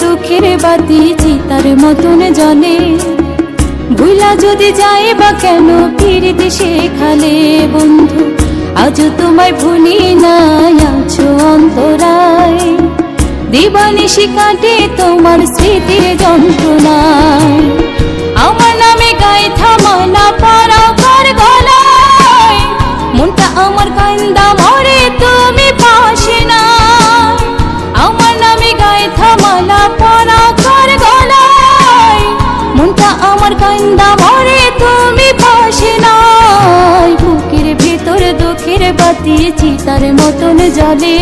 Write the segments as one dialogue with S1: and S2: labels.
S1: দুঃখের বাতি চিতার মতন জ্বলে। ভুলা যদি যায় বা কেন ফিরতে সেখানে বন্ধু, আজ তোমায় ভুলি নাই, আছো অন্তরায়। দিবানিশি কাটে তোমার স্মৃতির যন্ত্রণায়। আমার নামে গায়ে থামালা পরাও কার গলায়, মনটা আমার কান্দা মরে তুমি পাশে না। আমার নামে গায়ে থামালা পরাও কার গলায়, মনটা আমার কান্দা মরে তুমি পাশে নাই। বুকের ভেতর দুঃখের বাতি চিতার মতন জ্বলে।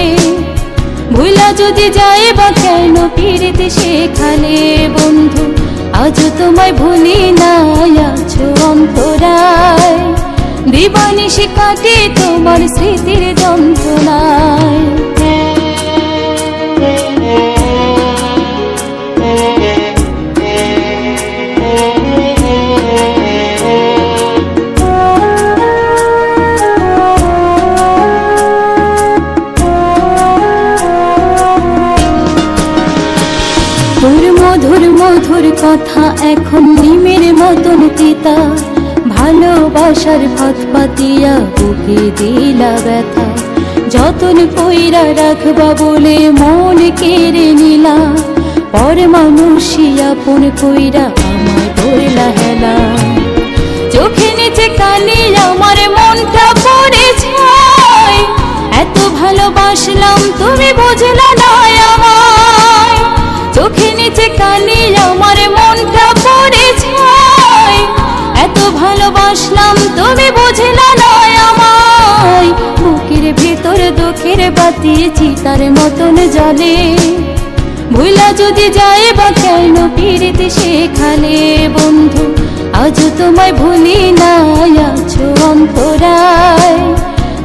S1: ভুলা যদি যায় বা কেন ফিরতে সেখানে বন্ধু, আজ তোমায় ভুলি নাই, আছো অন্তরায়। দিবানিশি কাটে তোমার স্মৃতির যন্ত্রণায়। তোর মধুর মধুর কথা এখন নিমের মতন তিতা। ভালোবাসার ভাত পাতিয়া বুকে দিলা ব্যথা। যতন কইরা রাখবা বলে মন কেড়ে নিলা। পর মানুষই আপন কইরা আমায় ধরলা হেলা। চোখে নিচে কালি আমার মনটা পড়ে যায়। এত ভালোবাসলাম তুমি বুঝলা না আমায়। চোখে নিচে কালি আমার মনটা পড়ে যায়। এত ভালোবাসলাম তুমি বুঝলা না আমায়। বুকের ভেতর দুঃখের বাতি চিতার মতন জ্বলে। ভুলা যদি যায় বা কেন ফিরতে সেখানে বন্ধু, আজ তোমায় ভুলি নাই, আছো অন্তরায়।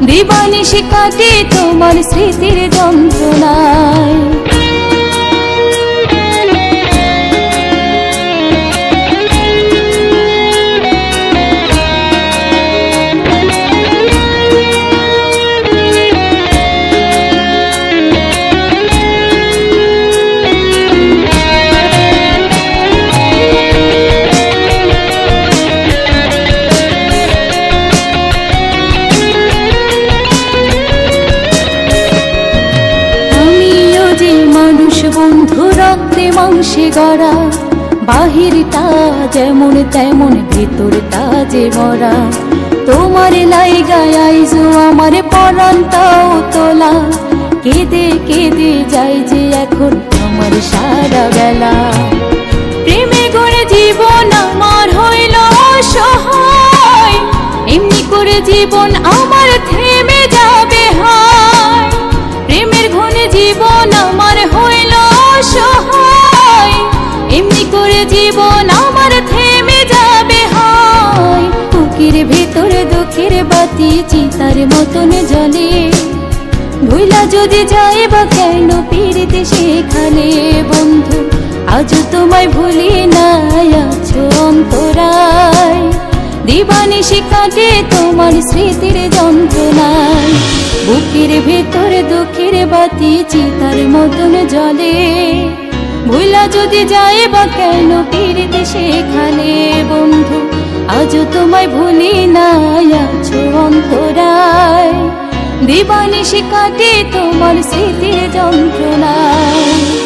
S1: দিবানিশি কাটে তোমার স্মৃতির যন্ত্রণায়। বন্ধু রক্তে মাংসে গড়া, বাহিরটা যেমন তেমন ভেতরটা যে মরা। তোমার লাইগায় আইজো আমার পরানটাও তোলা। কেঁদে কেঁদে যাই যে এখন আমার সারা বেলা। প্রেমে গড়ে জীবন আমার হইল অসহায়। এমনি করে জীবন আমার থেমে যাবে হায়। প্রেমের ঘনে জীবন আমার হইল অসহায়। এমনি করে জীবন আমার থেমে যাবে হায়। বুকের ভেতরে দুঃখের বাতি চিতার মতন জ্বলে। ভুলা যদি যায় বা কেন ফিরতে সেখানে বন্ধু, আজ তোমায় ভুলি নাই, আছো অন্তরায়। দিবানিশি কাটে তোমার স্মৃতির যন্ত্রণায়। বুকের ভেতর দুঃখের বাতি চিতার মতন জ্বলে। ভুলা যদি যায় বা কেন ফিরতে সেখানে বন্ধু, আজ তোমায় ভুলি নাই, আছো অন্তরায়। দিবানিশি কাটে তোমার স্মৃতির যন্ত্রণায়।